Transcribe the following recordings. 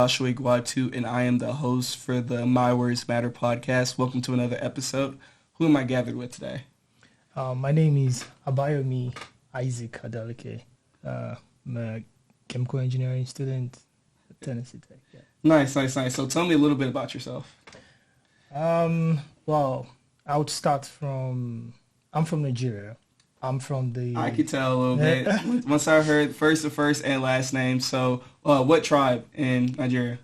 Joshua Iguatu, and I am the host for the My Words Matter podcast. Welcome to another episode. Who am I gathered with today? My name is Abayomi Isaac Adeleke. I'm a chemical engineering student at Tennessee Tech. Yeah. Nice. So tell me a little bit about yourself. Well, I would start I'm from Nigeria. I could tell a little bit. Once I heard the first and last name. So what tribe in Nigeria?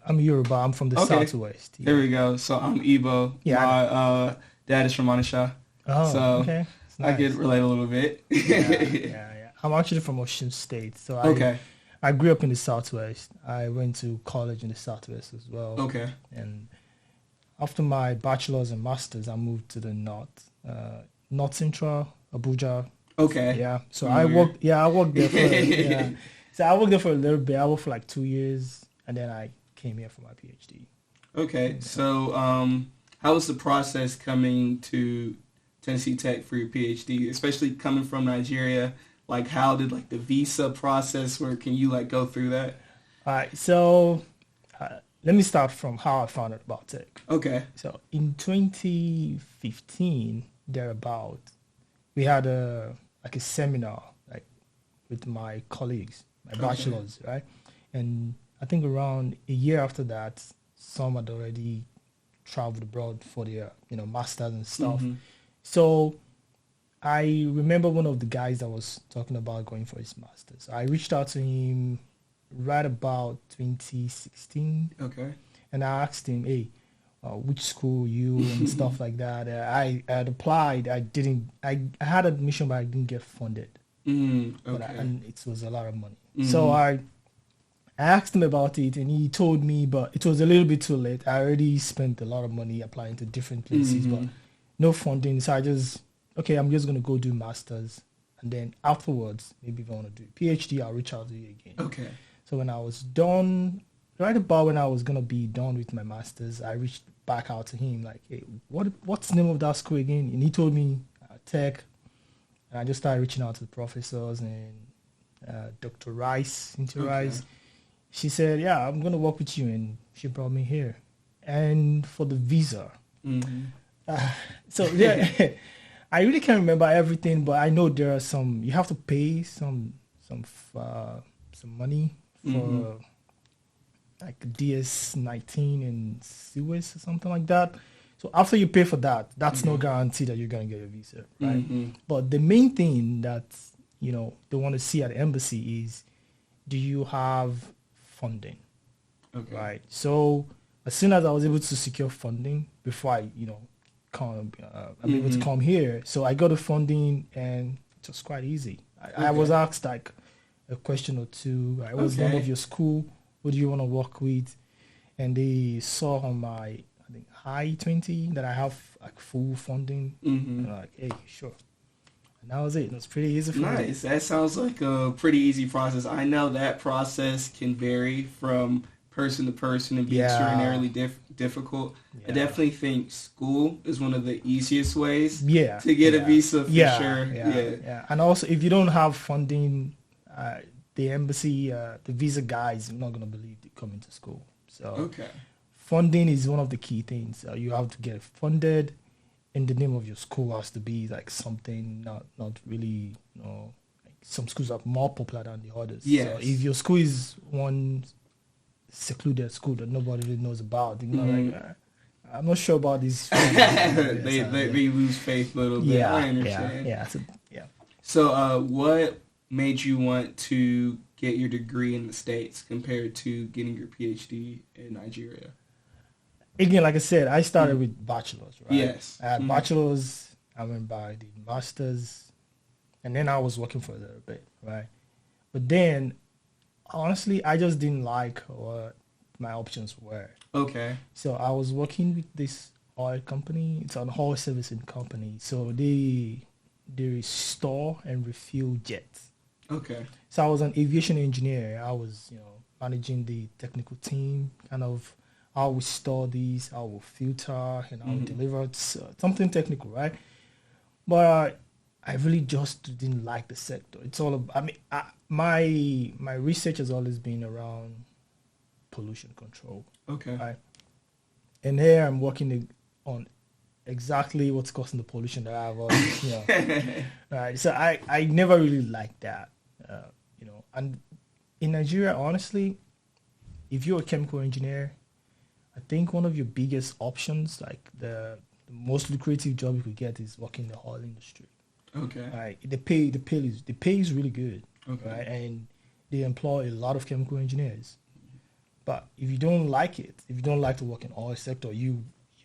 I'm Yoruba. I'm from the Southwest. Yeah. There we go. So I'm Igbo. Yeah. My dad is from Onitsha. Oh, so okay. Nice. I could relate a little bit. Yeah. I'm actually from Osun State. So I grew up in the Southwest. I went to college in the Southwest as well. Okay. And after my bachelor's and master's, I moved to the North Central, Abuja. Okay. Yeah. So I worked there for So I worked there for a little bit. I worked for like 2 years, and then I came here for my PhD. Okay. So how was the process coming to Tennessee Tech for your PhD, especially coming from Nigeria? Like, how did the visa process work? Can you go through that? All right. So let me start from how I found out about tech. Okay. So in 2015, thereabout, we had a seminar with my colleagues, my bachelors, right? And I think around a year after that, some had already traveled abroad for their masters and stuff. Mm-hmm. So I remember one of the guys that was talking about going for his masters. I reached out to him right about 2016. Okay. And I asked him, hey, which school you and stuff like that. I had applied. I had admission, but I didn't get funded. Okay. And it was a lot of money. Mm-hmm. So I asked him about it, and he told me, but it was a little bit too late. I already spent a lot of money applying to different places, Mm-hmm. but no funding. So I'm just going to go do masters. And then afterwards, maybe if I want to do a PhD, I'll reach out to you again. Okay. So when I was done, right about when I was going to be done with my masters, I reached back out to him like, hey, what's the name of that school again? And he told me tech. And I just started reaching out to the professors and Dr. Rice, Rice. She said, yeah, I'm going to work with you. And she brought me here. And for the visa. Mm-hmm. I really can't remember everything, but I know there are you have to pay some money for Mm-hmm. like DS-19 and CWIS or something like that. So after you pay for that, that's no guarantee that you're going to get a visa, right? Mm-hmm. But the main thing that, they want to see at the embassy is, do you have funding, right? So as soon as I was able to secure funding before I'm able to come here. So I got the funding, and it was quite easy. I was asked a question or two. What was the name of your school? Who do you want to work with? And they saw on my, I think, high 20 that I have full funding. Mm-hmm. And like, hey, sure. And that was it. It was pretty easy for me. Nice. That sounds like a pretty easy process. I know that process can vary from person to person and be extraordinarily difficult. Yeah. I definitely think school is one of the easiest ways to get a visa for sure. Yeah. And also, if you don't have funding, the embassy, the visa guys are not going to believe you come into school. So funding is one of the key things. You have to get funded, and the name of your school has to be something not really, some schools are more popular than the others. Yes. So if your school is one secluded school that nobody really knows about, I'm not sure about this. They lose faith a little bit. I understand. So what made you want to get your degree in the States compared to getting your PhD in Nigeria? Again, like I said, I started with bachelor's, right? Yes. I had bachelor's, I went by the master's, and then I was working for a little bit, right? But then, honestly, I just didn't like what my options were. Okay. So I was working with this oil company. It's an oil servicing company. So they store and refuel jets. Okay. So I was an aviation engineer. I was, managing the technical team, kind of how we store these, how we filter, and how we deliver something technical, right? But I really just didn't like the sector. It's all about, my research has always been around pollution control. Okay. Right. And here I'm working on exactly what's causing the pollution that I have. Right. So I never really liked that. And in Nigeria, honestly, if you're a chemical engineer, I think one of your biggest options, like the most lucrative job you could get, is working in the oil industry. Okay. Right. The pay is really good. Okay. Right. And they employ a lot of chemical engineers. But if you don't like it, if you don't like to work in oil sector, your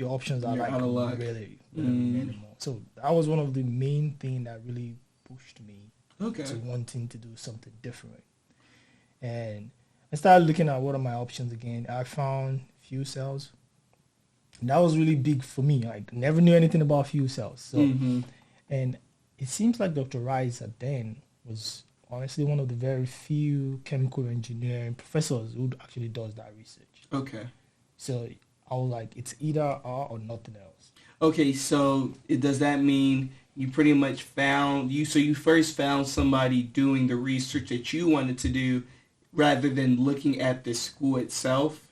options are like really minimal. So that was one of the main things that really pushed me to wanting to do something different. And I started looking at what are my options again. I found fuel cells. And that was really big for me. I never knew anything about fuel cells. So, and it seems like Dr. Rice then was honestly one of the very few chemical engineering professors who actually does that research. Okay. So I was like, it's either R or nothing else. Okay, so does that mean you pretty much you first found somebody doing the research that you wanted to do rather than looking at the school itself?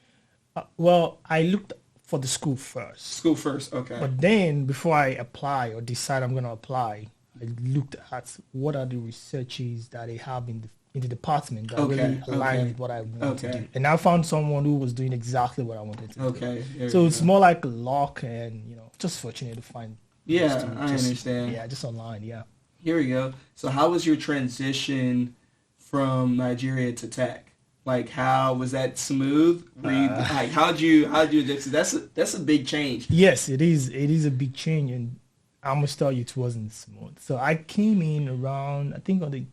Well, I looked for the school first. School first, okay. But then before I apply or decide I'm going to apply, I looked at what are the researches that they have in the department that really align with what I want to do. And I found someone who was doing exactly what I wanted to do. Okay. So it's more like luck and, just fortunate to find. Yeah, I understand. Yeah, just online, yeah. Here we go. So how was your transition from Nigeria to tech? Like, how was that smooth? How'd you adjust? That's a big change. Yes, it is. It is a big change, and I must tell you, it wasn't smooth. So I came in around, I think on the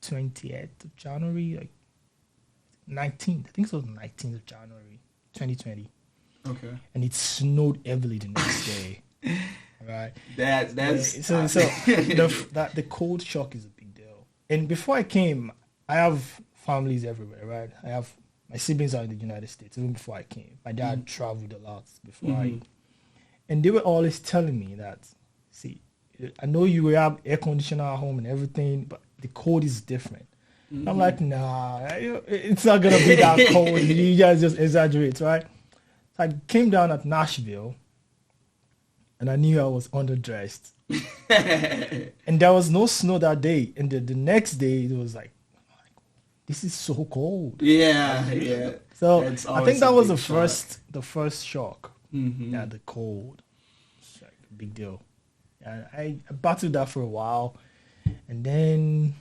20th of January, like 19th. I think it was 19th of January, 2020. Okay. And it snowed heavily the next day. Right. That's so the cold shock is a big deal. And before I came, I have families everywhere, right? I have my siblings are in the United States. Even before I came, my dad traveled a lot before and they were always telling me that, see, I know you have air conditioner at home and everything, but the cold is different. I'm like, nah, it's not gonna be that cold. You guys just exaggerate, right? So I came down at Nashville, and I knew I was underdressed, and there was no snow that day. And the next day, it was like, this is so cold. Yeah. So I think that was the first shock. Yeah, the cold. It's like a big deal. And I battled that for a while, and then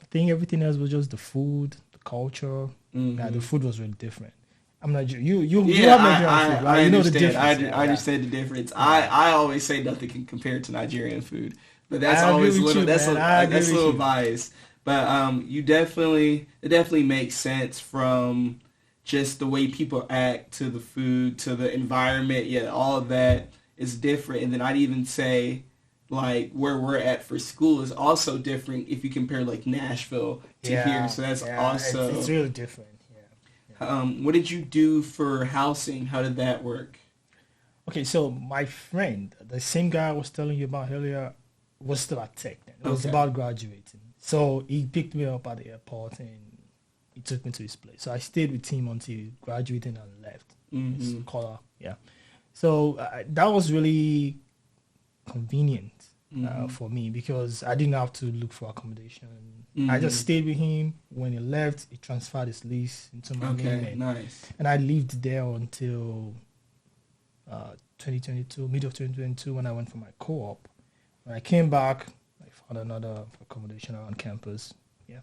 I think everything else was just the food, the culture. Yeah, the food was really different. I'm not you have Nigerian food, right? I you know understand. the difference. I understand the difference. I always say nothing can compare to Nigerian food, but that's always a little biased. But it definitely makes sense from just the way people act to the food to the environment. Yeah, all of that is different. And then I'd even say like where we're at for school is also different if you compare like Nashville to here. So that's also it's really different. What did you do for housing? How did that work? Okay, so my friend, the same guy I was telling you about earlier, was still at Tech then. It was about graduating. So he picked me up at the airport and he took me to his place. So I stayed with him until he graduated and left. Color, yeah. So that was really convenient for me because I didn't have to look for accommodation. I just stayed with him. When he left, he transferred his lease into my name. Nice. And I lived there until 2022, mid of 2022, when I went for my co-op. When I came back, I found another accommodation around campus. Yeah.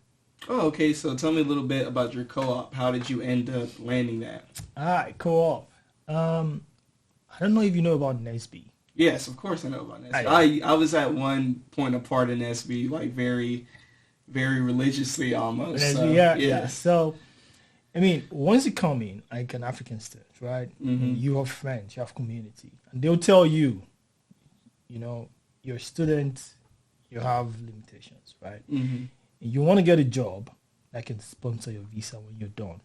Oh, okay. So tell me a little bit about your co-op. How did you end up landing that? All right, co-op. I don't know if you know about Nesby. Yes, of course I know about Nesby. I was at one point a part of Nesby, like very, very religiously almost. So, yeah. So, I mean, once you come in, like an African state, right? You have friends, you have community. And they'll tell you, you're a student, you have limitations, right? You want to get a job that can sponsor your visa when you're done.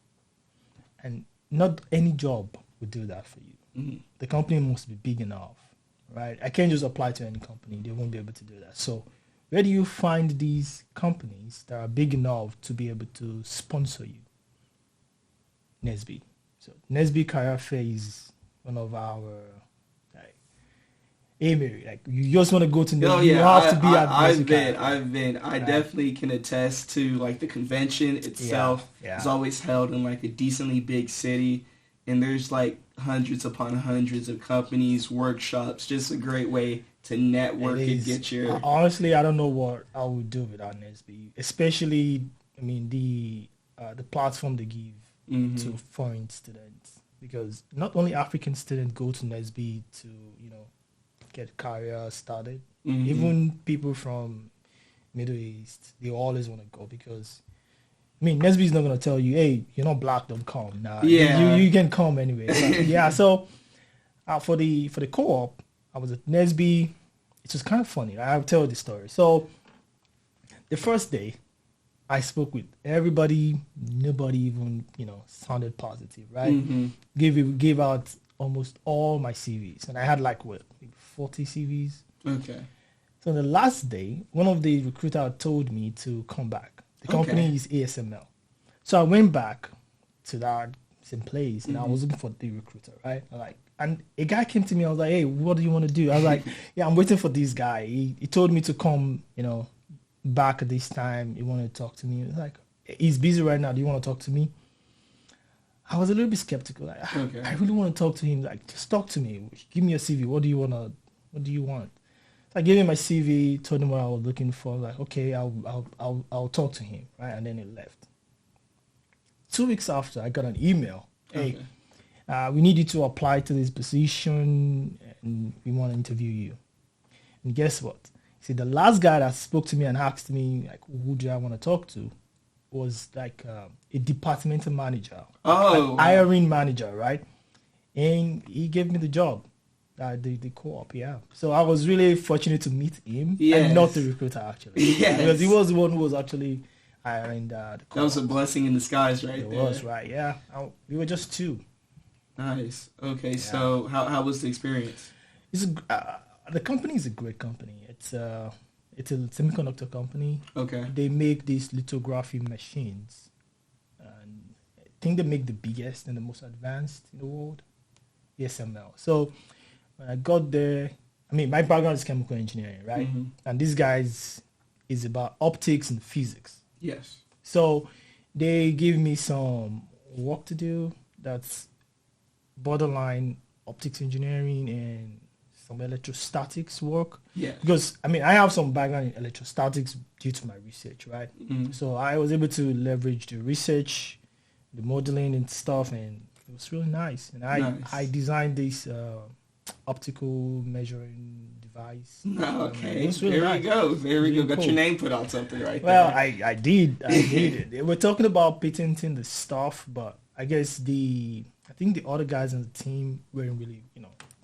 And not any job will do that for you. The company must be big enough, right? I can't just apply to any company. They won't be able to do that. So where do you find these companies that are big enough to be able to sponsor you? Nesby. So Nesby Career Fair is one of our like Amy, like you just want to go to Nesby. Oh yeah, You have to be at I've Nesby been, Career Fair. I've been. I Right. definitely can attest to like the convention itself is always held in like a decently big city, and there's like hundreds upon hundreds of companies, workshops. Just a great way to network and get your. Honestly, I don't know what I would do without Nesby, especially. I mean the platform they give to foreign students, because not only African students go to Nesby to get career started. Even people from Middle East, they always want to go because, I mean, Nesby is not going to tell you, hey, you're not black, don't come. Nah, you can come anyway. But, yeah, so for the co-op, I was at Nesby. It was kind of funny. I'll tell you the story. So the first day, I spoke with everybody. Nobody even, sounded positive, right? Gave out almost all my CVs. And I had like, 40 CVs. Okay. So the last day, one of the recruiter told me to come back. The company is ASML. So I went back to that same place and I was looking for the recruiter, right? And a guy came to me. I was like, hey, what do you want to do? I was like, yeah, I'm waiting for this guy. He told me to come, back at this time. He wanted to talk to me. He was like, he's busy right now. Do you want to talk to me? I was a little bit skeptical. Like, I really want to talk to him. Like, just talk to me. Give me your CV. What do you want? So I gave him my CV, told him what I was looking for. Like, okay, I'll talk to him, right? And then he left. 2 weeks after, I got an email. Hey, we need you to apply to this position, and we want to interview you. And guess what? See, the last guy that spoke to me and asked me, like, who do I want to talk to, was like a departmental manager, an hiring manager, right? And he gave me the job, the co-op, yeah. So I was really fortunate to meet him, and not the recruiter, actually. Yes. Because he was the one who was actually hiring the co-op. That was a blessing in disguise right there. It was, right, yeah. We were just two. Nice. Okay, so how was the experience? The company is a great company. It's a semiconductor company. Okay. They make these lithography machines. And I think they make the biggest and the most advanced in the world, ASML. So when I got there, I mean, my background is chemical engineering, right? And these guys is about optics and physics. Yes. So they give me some work to do that's borderline optics engineering and some electrostatics work. Yeah. Because, I mean, I have some background in electrostatics due to my research, right? So I was able to leverage the research, the modeling and stuff, and it was really nice. And I designed this optical measuring device. Okay. Really there nice. we go. There we go. Got cool. your name put on something right well, there. I did it. They were talking about patenting the stuff, but I guess I think the other guys on the team weren't really,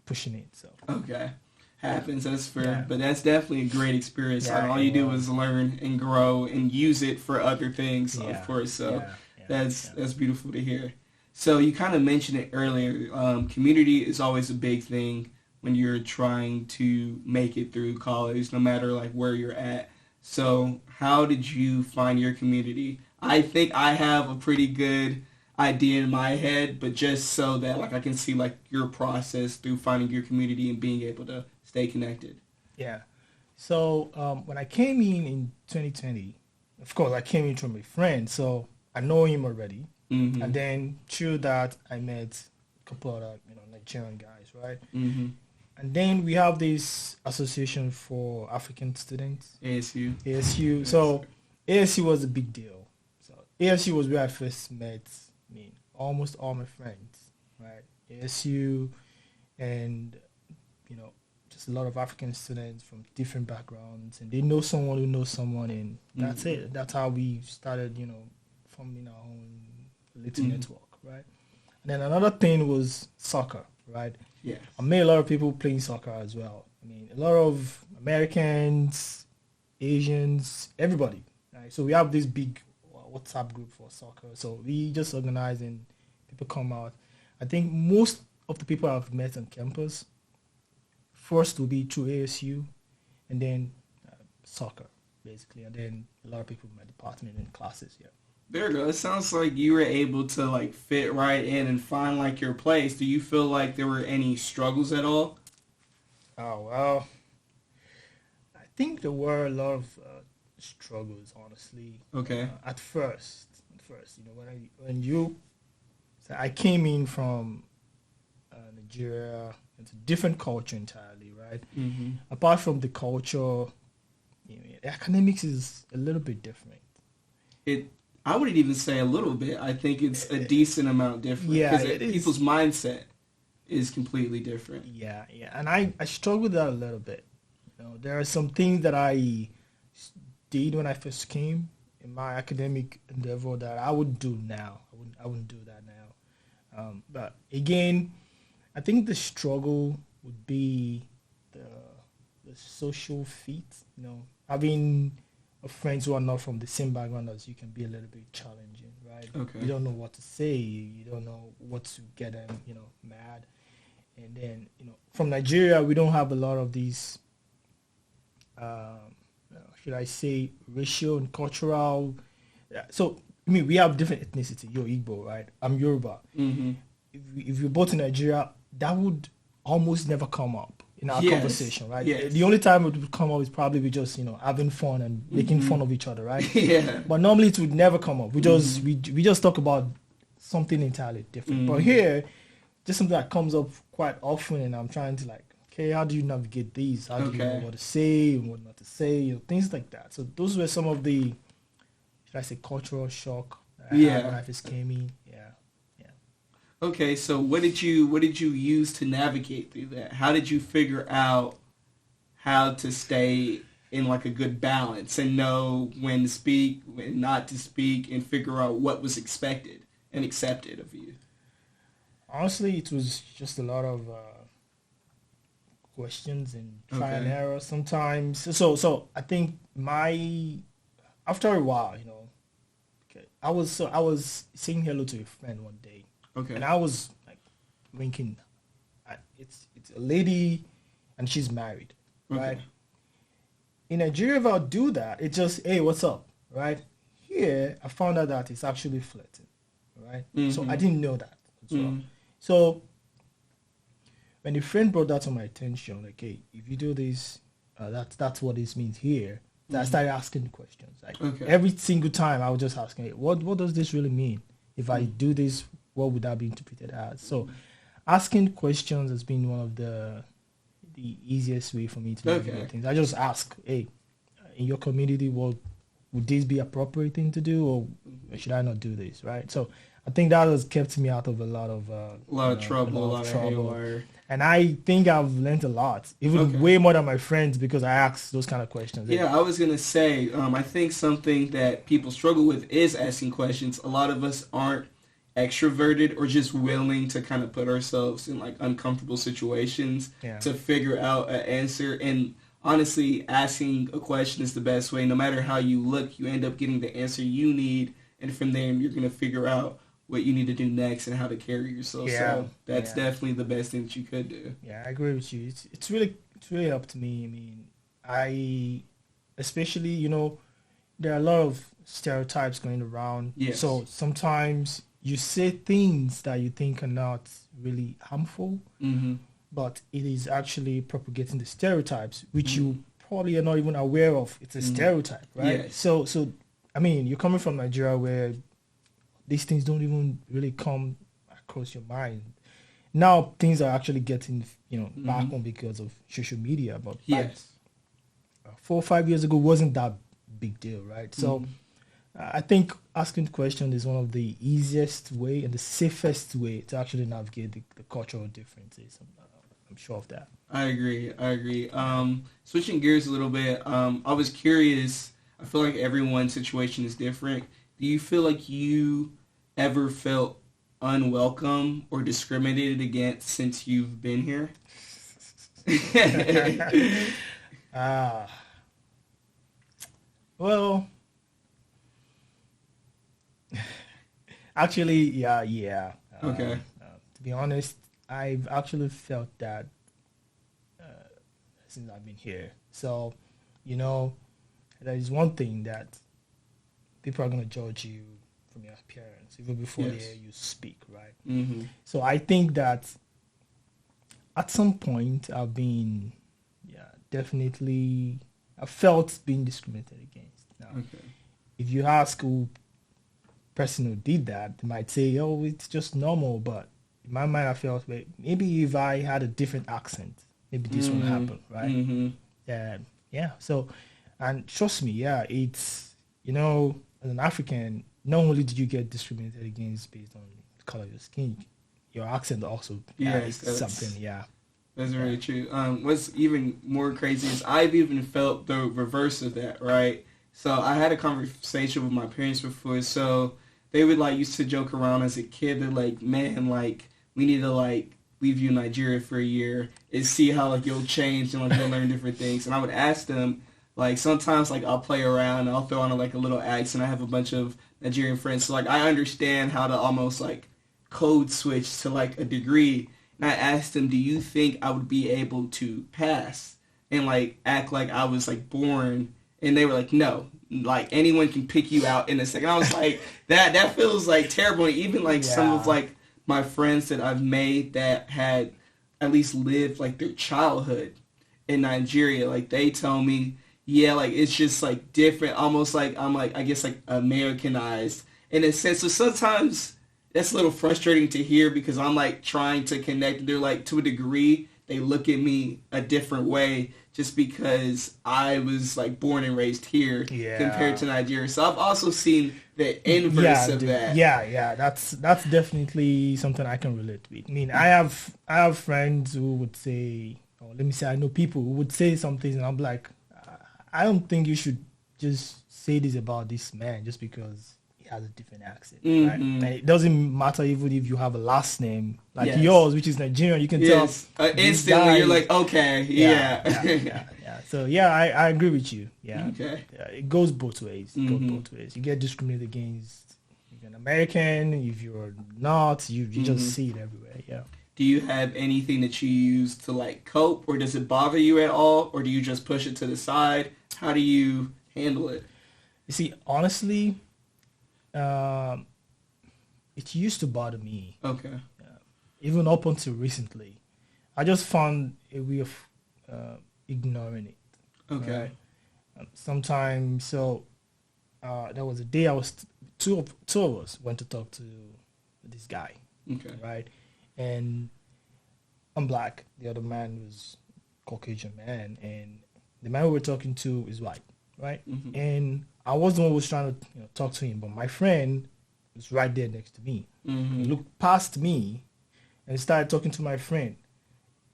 pushing it. So okay. Happens, that's fair. But that's definitely a great experience. All you do is learn and grow and use it for other things, of course. So that's beautiful to hear. So you kind of mentioned it earlier. Community is always a big thing when you're trying to make it through college, no matter like where you're at. So how did you find your community? I think I have a pretty good idea in my head, but just so that like I can see like your process through finding your community and being able to stay connected. Yeah. So when I came in 2020, of course I came in from a friend, so I know him already. And then through that I met a couple other Nigerian guys, right? And then we have this association for African students, ASU. So ASU was a big deal. So ASU was where I first met almost all my friends, right? ASU, and just a lot of African students from different backgrounds, and they know someone who knows someone, and that's it. That's how we started, forming our own little network, right? And then another thing was soccer, right? Yeah. I met a lot of people playing soccer as well. I mean, a lot of Americans, Asians, everybody, right? So we have this big WhatsApp group for soccer. So we just organize and people come out. I think most of the people I've met on campus first will be through ASU, and then soccer, basically. And then a lot of people in my department and classes, There you go. It sounds like you were able to like fit right in and find like your place. Do you feel like there were any struggles at all? Oh well, I think there were a lot of struggles, honestly. Okay. At first, so I came in from Nigeria, it's a different culture entirely, right? Mm-hmm. Apart from the culture, the academics is a little bit different. It. I wouldn't even say a little bit. I think it's a decent amount different Yeah, because it people's is. mindset is completely different. Yeah, and I struggle with that a little bit. There are some things that I did when I first came in my academic endeavor that I would do now. I wouldn't do that now. But again, I think the struggle would be the the social fit. Having friends who are not from the same background as you can be a little bit challenging, right? You Okay. don't know what to say. You don't know what to get them, mad. And then, from Nigeria, we don't have a lot of these, should I say, racial and cultural. So, I mean, we have different ethnicity. You're Igbo, right? I'm Yoruba. Mm-hmm. If you're both in Nigeria, that would almost never come up in our Yes. conversation, right? The Yes. only time it would come up is probably we just, having fun and making Mm-hmm. fun of each other, right? Yeah. But normally it would never come up. We just Mm-hmm. we just talk about something entirely different. But Mm-hmm. here, just something that comes up quite often, and I'm trying to like, okay, how do you navigate these? How do you know Okay. what to say and what not to say? Things like that. So those were some of the, should I say, cultural shock that I had when Yeah. I first came in. Yeah, yeah. Okay, so what did you use to navigate through that? How did you figure out how to stay in like a good balance and know when to speak, when not to speak, and figure out what was expected and accepted of you? Honestly, it was just a lot of questions and try and Okay. error sometimes. So I think my after a while, okay, I was saying hello to a friend one day, and Okay. I was like winking. It's a lady, and she's married, Okay. right? In Nigeria, if I do that, it's just, hey, what's up, right? Here, I found out that it's actually flirting, right? So I Mm-hmm. didn't know that as well. Mm-hmm. So when a friend brought that to my attention, like, hey, if you do this, that's what this means here. So I Mm-hmm. started asking questions. Like Okay. every single time, I was just asking, hey, what does this really mean? If I do this, what would that be interpreted as? So asking questions has been one of the easiest way for me to navigate Okay. things. I just ask, hey, in your community, what would this be appropriate thing to do, or should I not do this? Right. So I think that has kept me out of a lot of A lot of a trouble, a lot of lot of trouble. haywire. And I think I've learned a lot, even Okay. way more than my friends, because I ask those kind of questions. Hey, Yeah, I was gonna say, I think something that people struggle with is asking questions. A lot of us aren't extroverted or just willing to kind of put ourselves in like uncomfortable situations yeah, to figure out an answer. And honestly, asking a question is the best way. No matter how you look, you end up getting the answer you need, and from there, you're gonna figure out what you need to do next and how to carry yourself. yeah, So that's yeah, definitely the best thing that you could do. yeah. I agree with you. It's really helped me. I mean, I especially there are a lot of stereotypes going around. Yes. So sometimes you say things that you think are not really harmful, Mm-hmm. but it is actually propagating the stereotypes, which Mm-hmm. you probably are not even aware of. It's a Mm-hmm. stereotype, right? Yes. So I mean, you're coming from Nigeria where these things don't even really come across your mind. Now things are actually getting, back Mm-hmm. on because of social media, but back Yes. 4 or 5 years ago wasn't that big deal, right? So Mm-hmm. I think asking questions is one of the easiest way and the safest way to actually navigate the cultural differences. I'm sure of that. I agree. I agree. Yeah. Switching gears a little bit, I was curious. I feel like everyone's situation is different. Do you feel like you ever felt unwelcome or discriminated against since you've been here? Ah, well, actually, yeah. Okay. To be honest, I've actually felt that since I've been here. So, you know, there is one thing that people are gonna judge you from your appearance, even before they hear you speak, right? Mm-hmm. So I think that at some point I've been, definitely, I felt being discriminated against. Now, if you ask who person who did that, they might say, "Oh, it's just normal." But in my mind, I felt, wait, maybe if I had a different accent, maybe this won't happen, right? Mm-hmm. Yeah. So, and trust me, it's, as an African, not only did you get discriminated against based on the color of your skin, your accent also is something. Yeah. That's very true. What's even more crazy is I've even felt the reverse of that, right? So I had a conversation with my parents before, so they would used to joke around as a kid. They're like, "Man, we need to leave you in Nigeria for a year and see how you'll change and you'll learn different things." And I would ask them, sometimes I'll play around and I'll throw on a little accent. I have a bunch of Nigerian friends, so I understand how to almost code switch to a degree. And I asked them, "Do you think I would be able to pass and act like I was born?" And they were like, "No, anyone can pick you out in a second." I was like, that feels terrible. And even some of my friends that I've made that had at least lived their childhood in Nigeria, they tell me, yeah, it's just different, almost I'm I guess Americanized in a sense. So sometimes that's a little frustrating to hear because I'm trying to connect. They're to a degree they look at me a different way just because I was born and raised here compared to Nigeria. So I've also seen the inverse of that. Yeah, that's definitely something I can relate with. I mean, I have friends who would say, or let me say, I know people who would say some things, and I'm like, I don't think you should just say this about this man just because he has a different accent, right? And it doesn't matter even if you have a last name yours, which is Nigerian. You can tell instantly. You're like, okay, yeah. So I agree with you. Yeah, okay. It goes both ways. You get discriminated against if you're an American. If you're not, you just see it everywhere. Yeah. Do you have anything that you use to cope, or does it bother you at all, or do you just push it to the side? How do you handle it? You see, honestly, it used to bother me. Okay. Even up until recently, I just found a way of ignoring it. Okay. Right? Sometimes, so there was a day I was two of us went to talk to this guy. Okay. Right, and I'm black. The other man was Caucasian man, and the man we were talking to is white. Right, and I was the one who was trying to talk to him, but my friend was right there next to me. He looked past me and started talking to my friend,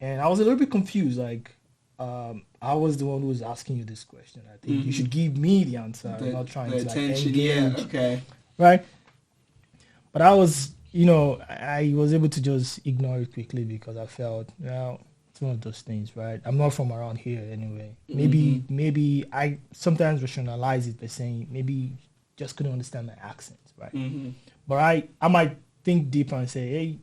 and I was a little bit confused. I was the one who was asking you this question. I think you should give me the answer. I'm not trying to engage. Yeah, okay. Right, but I was, I was able to just ignore it quickly because I felt, it's one of those things, right? I'm not from around here anyway. Maybe I sometimes rationalize it by saying maybe just couldn't understand my accent, right? But I might think deeper and say, hey,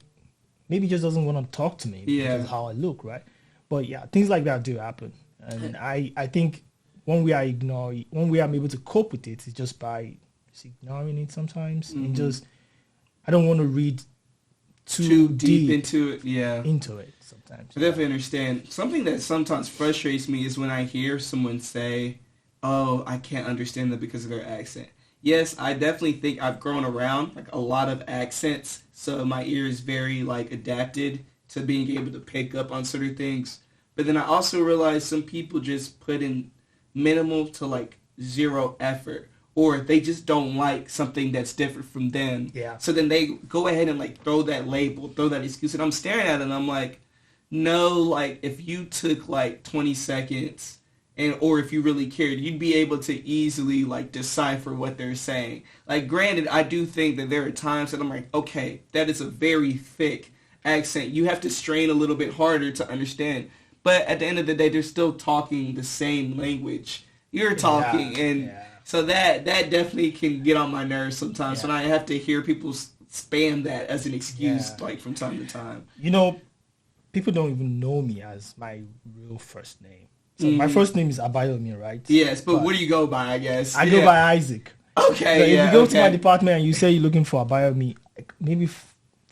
maybe he just doesn't want to talk to me because of how I look, right? But yeah, things like that do happen, and I think one way I'm able to cope with it is just by just ignoring it sometimes and just I don't want to read too deep into it. Yeah, into it sometimes. I definitely understand. Something that sometimes frustrates me is when I hear someone say, "Oh, I can't understand them because of their accent." Yes, I definitely think I've grown around a lot of accents, so my ear is very adapted to being able to pick up on certain things. But then I also realize some people just put in minimal to zero effort, or they just don't like something that's different from them. Yeah. So then they go ahead and throw that label, throw that excuse, and I'm staring at it and I'm like, no, if you took 20 seconds or if you really cared, you'd be able to easily decipher what they're saying. Granted, I do think that there are times that I'm like, okay, that is a very thick accent. You have to strain a little bit harder to understand. But at the end of the day, they're still talking the same language you're talking, and so that definitely can get on my nerves sometimes when I have to hear people spam that as an excuse from time to time. People don't even know me as my real first name. So my first name is Abayomi, right? Yes, but what do you go by, I guess? I go by Isaac. Okay, So if yeah, you go to my okay. department and you say you're looking for Abayomi, maybe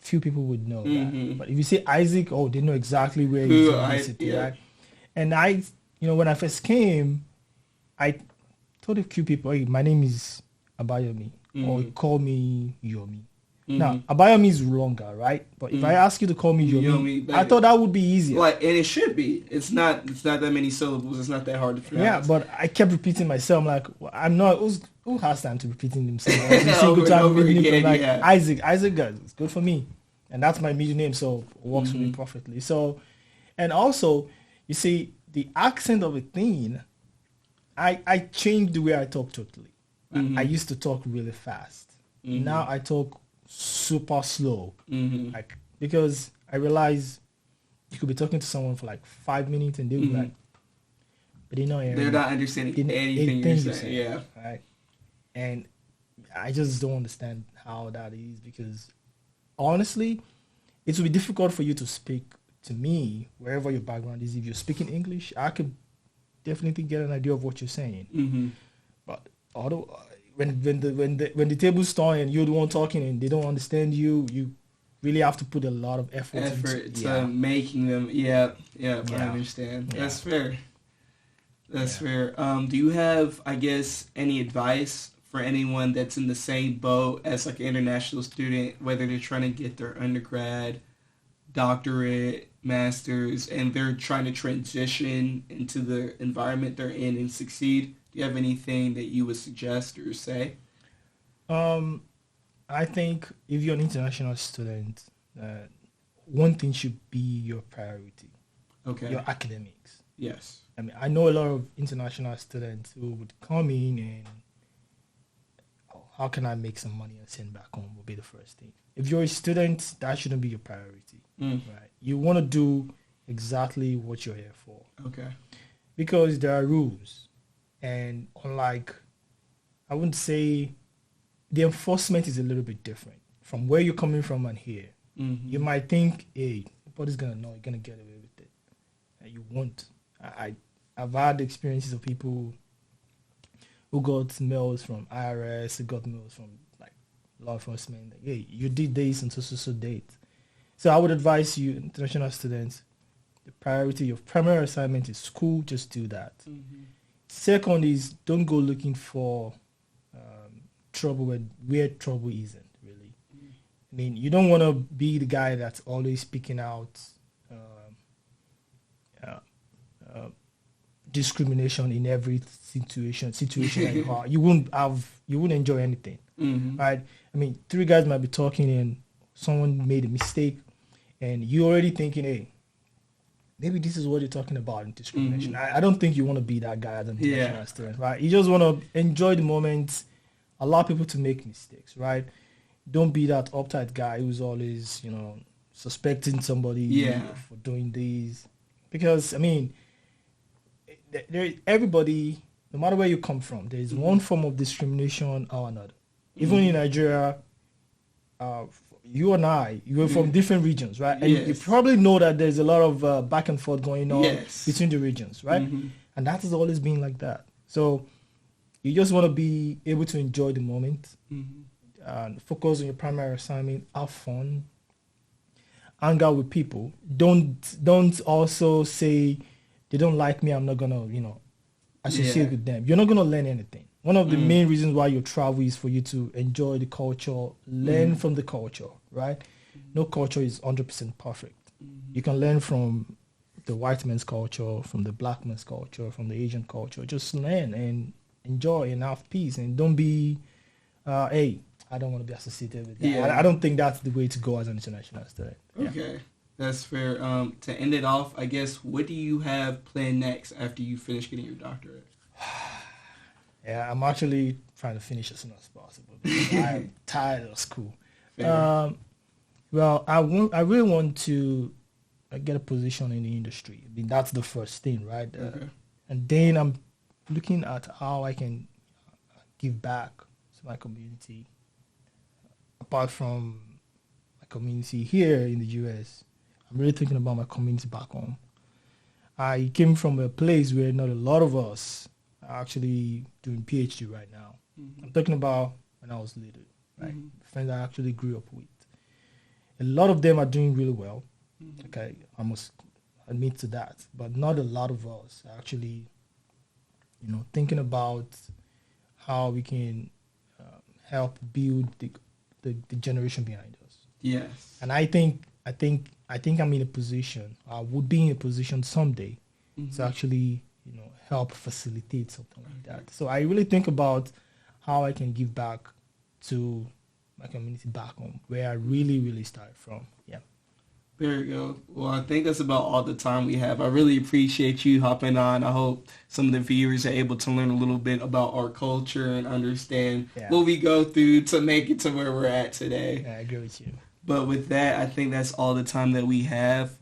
few people would know that. But if you say Isaac, oh, they know exactly where he's Who in the I city, yeah. right? And I, when I first came, I told a few people, hey, my name is Abayomi, or call me Yomi. Now, Abayomi is longer, right? But if I ask you to call me Yomi, Yomi, I thought that would be easier. like, and it should be. It's not that many syllables. It's not that hard to Yeah, pronounce. but I kept repeating myself. I'm like, I'm not. Who has time to repeating themselves? You see, Over good and time over reading again, from like yeah. Isaac. Isaac, guys, it's good for me, and that's my middle name, so it works for me perfectly. So, and also, you see, the accent of a thing, I changed the way I talk totally. I used to talk really fast. Now I talk super slow, like because I realize you could be talking to someone for like 5 minutes and they'll be like, but they're not understanding anything you're saying. Yeah, right. And I just don't understand how that is because honestly, it will be difficult for you to speak to me wherever your background is. If you're speaking English, I could definitely get an idea of what you're saying. But although when the table's turn and you're the one talking and they don't understand you, you really have to put a lot of effort to making them. Yeah, I Yeah. understand. Yeah. That's fair. That's fair. Do you have, I guess, any advice for anyone that's in the same boat as like an international student, whether they're trying to get their undergrad, doctorate, master's, and they're trying to transition into the environment they're in and succeed? Do you have anything that you would suggest or say? I think if you're an international student, one thing should be your priority, Okay. your academics. Yes. I mean, I know a lot of international students who would come in and, oh, how can I make some money and send back home will be the first thing. If you're a student, that shouldn't be your priority, right? You want to do exactly what you're here for. Okay. Because there are rules. And unlike, I wouldn't say, the enforcement is a little bit different from where you're coming from and here. You might think, hey, nobody's going to know, you're going to get away with it. And you won't. I've had experiences of people who got mails from IRS, who got mails from like law enforcement. Like, hey, you did this until so date. So I would advise you, international students, the priority, your primary assignment is school, just do that. Second is don't go looking for trouble where trouble isn't really. I mean, you don't want to be the guy that's always speaking out discrimination in every situation that you are. You wouldn't enjoy anything, right? I mean, three guys might be talking and someone made a mistake, and you're already thinking, hey, maybe this is what you're talking about in discrimination. I don't think you want to be that guy as an international student, right? You just want to enjoy the moment, allow people to make mistakes, right? Don't be that uptight guy who's always, suspecting somebody for doing these. Because, I mean, everybody, no matter where you come from, there is one form of discrimination or another. Even in Nigeria, you and I, you were from different regions, right? And you probably know that there's a lot of back and forth going on between the regions, right? And that has always been like that. So you just want to be able to enjoy the moment and focus on your primary assignment, have fun, hang out with people. Don't also say they don't like me, I'm not gonna, associate with them. You're not gonna learn anything. One of the main reasons why you travel is for you to enjoy the culture, learn from the culture, right? No culture is 100% perfect. You can learn from the white man's culture, from the black man's culture, from the Asian culture. Just learn and enjoy and have peace, and don't be, hey, I don't want to be associated with that. I don't think that's the way to go as an international student. Okay. That's fair. To end it off, I guess, what do you have planned next after you finish getting your doctorate? Yeah, I'm actually trying to finish as soon as possible because I'm tired of school. Well, I really want to get a position in the industry. I mean, that's the first thing, right? And then I'm looking at how I can give back to my community. Apart from my community here in the US, I'm really thinking about my community back home. I came from a place where not a lot of us are actually doing PhD right now. I'm talking about when I was little, right? Friends I actually grew up with. A lot of them are doing really well. Okay, I must admit to that. But not a lot of us are actually, thinking about how we can help build the generation behind us. Yes. And I think I'm in a position, I would be in a position someday to actually, help facilitate something like that. So I really think about how I can give back to my community back home, where I really, really started from. Yeah. There you go. Well, I think that's about all the time we have. I really appreciate you hopping on. I hope some of the viewers are able to learn a little bit about our culture and understand what we go through to make it to where we're at today. Yeah, I agree with you. But with that, I think that's all the time that we have.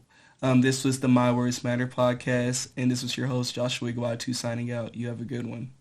This was the My Words Matter podcast, and this was your host, Joshua Iguatu, signing out. You have a good one.